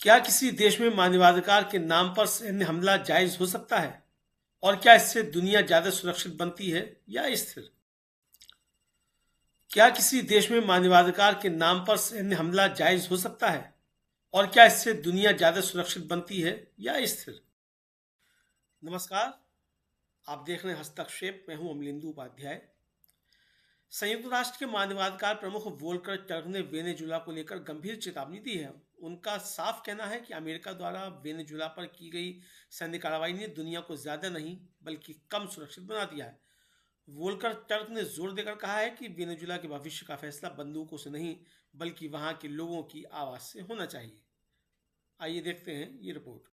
क्या किसी देश में मानवाधिकार के नाम पर सैन्य हमला जायज हो सकता है? और क्या इससे दुनिया ज्यादा सुरक्षित बनती है या स्थिर? क्या किसी देश में मानवाधिकार के नाम पर सैन्य हमला जायज हो सकता है? और क्या इससे दुनिया ज्यादा सुरक्षित बनती है या स्थिर? नमस्कार, आप देख रहे हैं हस्तक्षेप। मैं हूं अमलिंदु उपाध्याय। संयुक्त राष्ट्र के मानवाधिकार प्रमुख वोल्कर टर्क ने वेनेजुला को लेकर गंभीर चेतावनी दी है। उनका साफ कहना है कि अमेरिका द्वारा वेनेजुला पर की गई सैन्य कार्रवाई ने दुनिया को ज्यादा नहीं बल्कि कम सुरक्षित बना दिया है। वोल्कर टर्क ने जोर देकर कहा है कि वेनेजुला के भविष्य का फैसला बंदूकों से नहीं बल्कि वहां के लोगों की आवाज से होना चाहिए। आइए देखते हैं ये रिपोर्ट।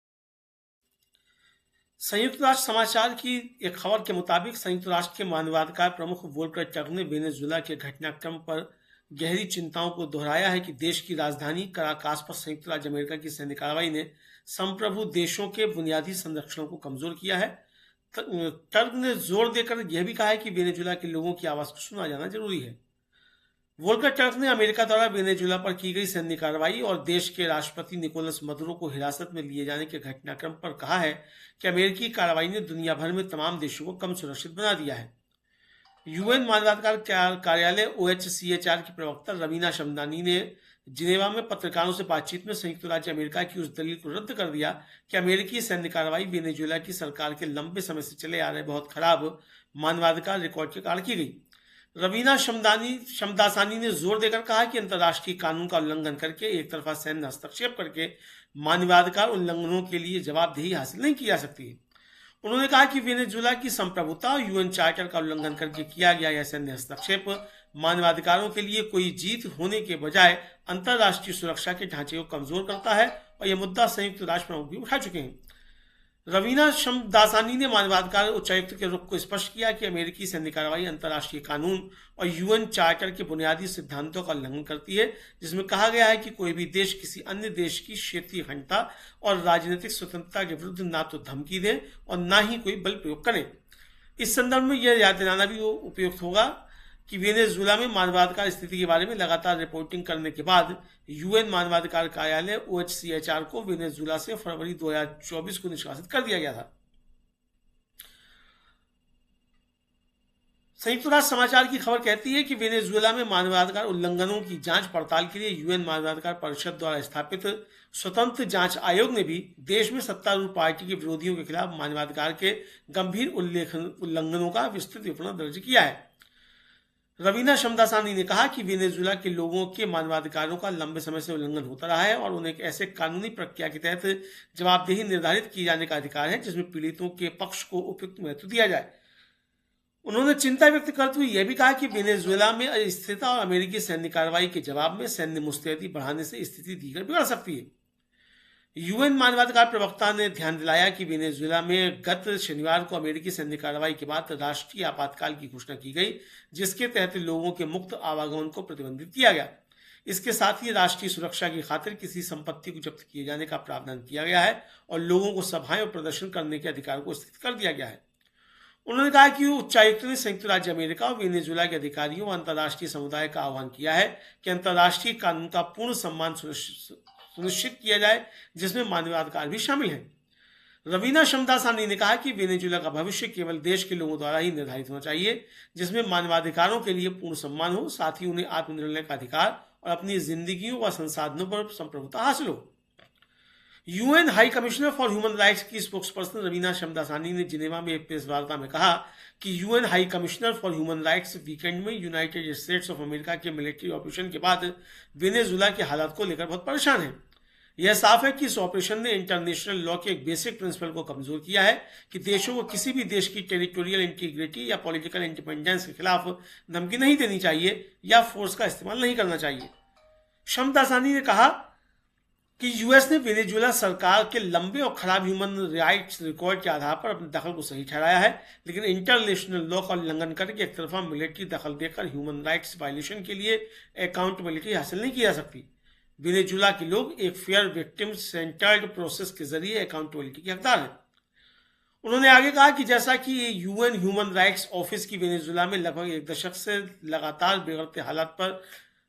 संयुक्त राष्ट्र समाचार की एक खबर के मुताबिक संयुक्त राष्ट्र के मानवाधिकार प्रमुख वोल्कर टर्क ने वेनेजुला के घटनाक्रम पर गहरी चिंताओं को दोहराया है कि देश की राजधानी कराकास पर संयुक्त राज्य अमेरिका की सैन्य कार्रवाई ने संप्रभु देशों के बुनियादी संरक्षणों को कमजोर किया है। टर्क ने जोर देकर यह भी कहा है कि वेनेजुला के लोगों की आवाज को सुना जाना जरूरी है। वोल्कर टर्क ने अमेरिका द्वारा वेनेजुला पर की गई सैन्य कार्रवाई और देश के राष्ट्रपति निकोलस मदुरो को हिरासत में लिए जाने के घटनाक्रम पर कहा है कि अमेरिकी कार्रवाई ने दुनिया भर में तमाम देशों को कम सुरक्षित बना दिया है। यूएन मानवाधिकार कार्यालय OHCHR की प्रवक्ता रवीना शमदानी ने जिनेवा में पत्रकारों से बातचीत में संयुक्त राज्य अमेरिका की उस दलील को रद्द कर दिया कि अमेरिकी सैन्य कार्रवाई वेनेजुला की सरकार के लंबे समय से चले आ रहे बहुत खराब मानवाधिकार रिकॉर्ड के कारण की गई। रवीना शमदासानी ने जोर देकर कहा कि अंतर्राष्ट्रीय कानून का उल्लंघन करके एक तरफा सैन्य हस्तक्षेप करके मानवाधिकार उल्लंघनों के लिए जवाबदेही हासिल नहीं की जा सकती। उन्होंने कहा कि वेनेजुला की संप्रभुता और UN चार्टर का उल्लंघन करके किया गया यह सैन्य हस्तक्षेप मानवाधिकारों के लिए कोई जीत होने के बजाय अंतर्राष्ट्रीय सुरक्षा के ढांचे को कमजोर करता है और यह मुद्दा संयुक्त राष्ट्र प्रमुख भी उठा चुके हैं। रवीना शमदासानी ने मानवाधिकार उच्चायुक्त के रुख को स्पष्ट किया कि अमेरिकी सैन्य कार्रवाई अंतर्राष्ट्रीय कानून और UN चार्टर के बुनियादी सिद्धांतों का उल्लंघन करती है, जिसमें कहा गया है कि कोई भी देश किसी अन्य देश की क्षेत्रीय अखंडता और राजनीतिक स्वतंत्रता के विरुद्ध ना तो धमकी दे और ना ही कोई बल प्रयोग करे। इस संदर्भ में यह याद दिलाना भी उपयुक्त होगा कि वेनेजुला में मानवाधिकार स्थिति के बारे में लगातार रिपोर्टिंग करने के बाद UN मानवाधिकार कार्यालय OHCHR को वेनेजुला से फरवरी 2024 को निष्कासित कर दिया गया था। संयुक्त राष्ट्र समाचार की खबर कहती है कि वेनेजुला में मानवाधिकार उल्लंघनों की जांच पड़ताल के लिए UN मानवाधिकार परिषद द्वारा स्थापित स्वतंत्र जांच आयोग ने भी देश में सत्तारूढ़ पार्टी के विरोधियों के खिलाफ मानवाधिकार के गंभीर उल्लंघनों का विस्तृत विवरण दर्ज किया है। रवीना शमदासानी ने कहा कि वेनेजुला के लोगों के मानवाधिकारों का लंबे समय से उल्लंघन होता रहा है और उन्हें एक ऐसे कानूनी प्रक्रिया के तहत जवाबदेही निर्धारित किए जाने का अधिकार है जिसमें पीड़ितों के पक्ष को उपयुक्त महत्व दिया जाए। उन्होंने चिंता व्यक्त करते हुए यह भी कहा कि वेनेजुला में अस्थिरता और अमेरिकी सैन्य कार्रवाई के जवाब में सैन्य मुस्तैदी बढ़ाने से स्थिति दीगर बिगड़ सकती है। UN मानवाधिकार प्रवक्ता ने ध्यान दिलाया कि वेनेजुला में गत शनिवार को अमेरिकी सैन्य कार्रवाई के बाद राष्ट्रीय आपातकाल की घोषणा की गई, जिसके तहत लोगों के मुक्त आवागमन को प्रतिबंधित किया गया। इसके साथ ही राष्ट्रीय सुरक्षा की खातिर किसी संपत्ति को जब्त किए जाने का प्रावधान किया गया है और लोगों को सभाएं और प्रदर्शन करने के अधिकार को स्थित कर दिया गया है। उन्होंने कहा कि उच्चायुक्त ने संयुक्त राज्य अमेरिका और वेनेजुला के अधिकारियों और अंतर्राष्ट्रीय समुदाय का आह्वान किया है कि अंतर्राष्ट्रीय कानून का पूर्ण सम्मान सुनिश्चित किया जाए, जिसमें मानवाधिकार भी शामिल है। रवीना शमदासानी ने कहा कि वेनेजुला का भविष्य केवल देश के लोगों द्वारा ही निर्धारित होना चाहिए, जिसमें मानवाधिकारों के लिए पूर्ण सम्मान हो, साथ ही उन्हें आत्मनिर्णय का अधिकार और अपनी जिंदगियों व संसाधनों पर संप्रभुता हासिल हो। UN high commissioner for human rights की स्पोक्सपर्सन रवीना शमदासानी ने जिनेवा में एक प्रेस वार्ता में कहा कि UN high commissioner for human rights weekend में यूनाइटेड स्टेट्स ऑफ अमेरिका के मिलिट्री ऑपरेशन के बाद वेनेजुला के हालात को लेकर बहुत परेशान है। यह साफ है कि इस ऑपरेशन ने इंटरनेशनल लॉ के एक बेसिक प्रिंसिपल को कमजोर किया है कि देशों को किसी भी देश की टेरिटोरियल इंटीग्रिटी या पॉलिटिकल इंडिपेंडेंस के खिलाफ धमकी नहीं देनी चाहिए या फोर्स का इस्तेमाल नहीं करना चाहिए। शमदासानी ने कहा कि US ने वेनेजुला सरकार के लंबे और खराब ह्यूमन राइट्स रिकॉर्ड के आधार पर अपने दखल को सही ठहराया है, लेकिन इंटरनेशनल लॉ का उल्लंघन करके एक तरफा मिलिट्री दखल देकर ह्यूमन राइट्स वायलेशन के लिए अकाउंटेबिलिटी हासिल नहीं की जा सकती। वेनेजुला के लोग एक फेयर विक्टिम सेंटर्ड प्रोसेस के जरिए अकाउंटेबिलिटी के हकदार हैं। उन्होंने आगे कहा कि जैसा कि UN ह्यूमन राइट्स ऑफिस की वेनेजुला में लगभग एक दशक से लगातार बिगड़ते हालात पर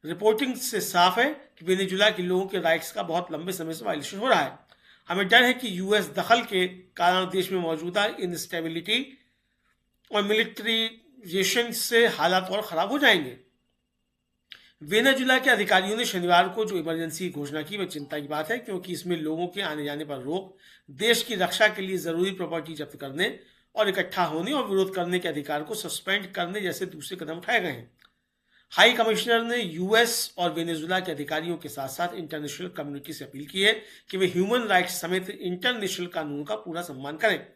रिपोर्टिंग से साफ है कि वेनेजुएला के लोगों के राइट्स का बहुत लंबे समय से वायलेशन हो रहा है। हमें डर है कि यूएस दखल के कारण देश में मौजूदा इंस्टेबिलिटी और मिलिट्रीजेशन से हालात और खराब हो जाएंगे। वेनेजुएला के अधिकारियों ने शनिवार को जो इमरजेंसी घोषणा की वह चिंता की बात है, क्योंकि इसमें लोगों के आने जाने पर रोक, देश की रक्षा के लिए जरूरी प्रॉपर्टी जब्त करने और इकट्ठा होने और विरोध करने के अधिकार को सस्पेंड करने जैसे दूसरे कदम उठाए गए हैं। हाई कमिश्नर ने यूएस और वेनेजुएला के अधिकारियों के साथ साथ इंटरनेशनल कम्युनिटी से अपील की है कि वे ह्यूमन राइट्स समेत इंटरनेशनल कानून का पूरा सम्मान करें।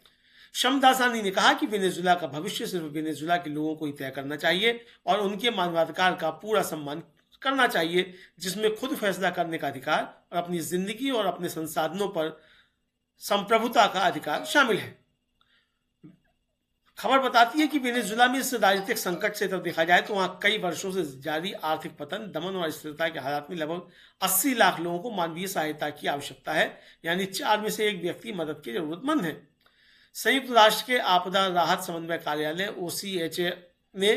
शमदासानी ने कहा कि वेनेजुएला का भविष्य सिर्फ वेनेजुएला के लोगों को ही तय करना चाहिए और उनके मानवाधिकार का पूरा सम्मान करना चाहिए, जिसमें खुद फैसला करने का अधिकार और अपनी जिंदगी और अपने संसाधनों पर संप्रभुता का अधिकार शामिल है। खबर बताती है कि वेनेजुएला में इस राजनीतिक संकट से तरफ देखा जाए तो वहां कई वर्षों से जारी आर्थिक पतन, दमन और अस्थिरता के हालात में लगभग 80 लाख लोगों को मानवीय सहायता की आवश्यकता है, यानी 4 में से 1 व्यक्ति मदद की जरूरतमंद है। संयुक्त राष्ट्र के आपदा राहत समन्वय कार्यालय OCHA ने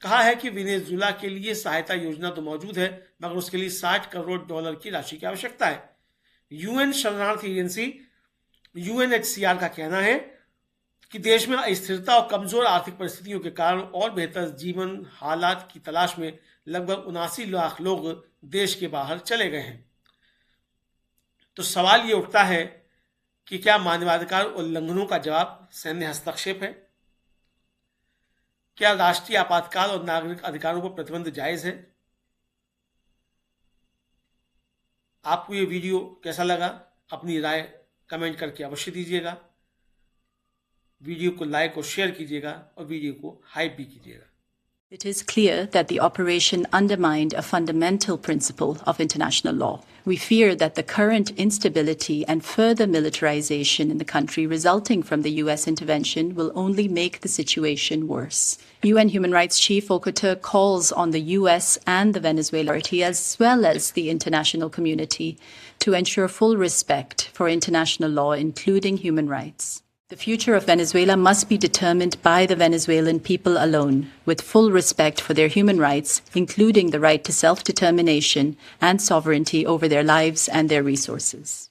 कहा है कि वेनेजुएला के लिए सहायता योजना तो मौजूद है, मगर उसके लिए $60 करोड़ की राशि की आवश्यकता है। यूएन शरणार्थी एजेंसी UNHCR का कहना है कि देश में अस्थिरता और कमजोर आर्थिक परिस्थितियों के कारण और बेहतर जीवन हालात की तलाश में लगभग 79 लाख लोग देश के बाहर चले गए हैं। तो सवाल ये उठता है कि क्या मानवाधिकार उल्लंघनों का जवाब सैन्य हस्तक्षेप है? क्या राष्ट्रीय आपातकाल और नागरिक अधिकारों पर प्रतिबंध जायज है? आपको ये वीडियो कैसा लगा? अपनी राय कमेंट करके अवश्य दीजिएगा। वीडियो को लाइक और शेयर कीजिएगा और वीडियो को हाइप भी कीजिएगा। It is clear that the operation undermined a fundamental principle of international law. We fear that the current instability and further militarization in the country resulting from the US intervention will only make the situation worse. UN Human Rights Chief Volker calls on the US and the Venezuelan authority as well as the international community to ensure full respect for international law, including human rights. The future of Venezuela must be determined by the Venezuelan people alone, with full respect for their human rights, including the right to self-determination and sovereignty over their lives and their resources.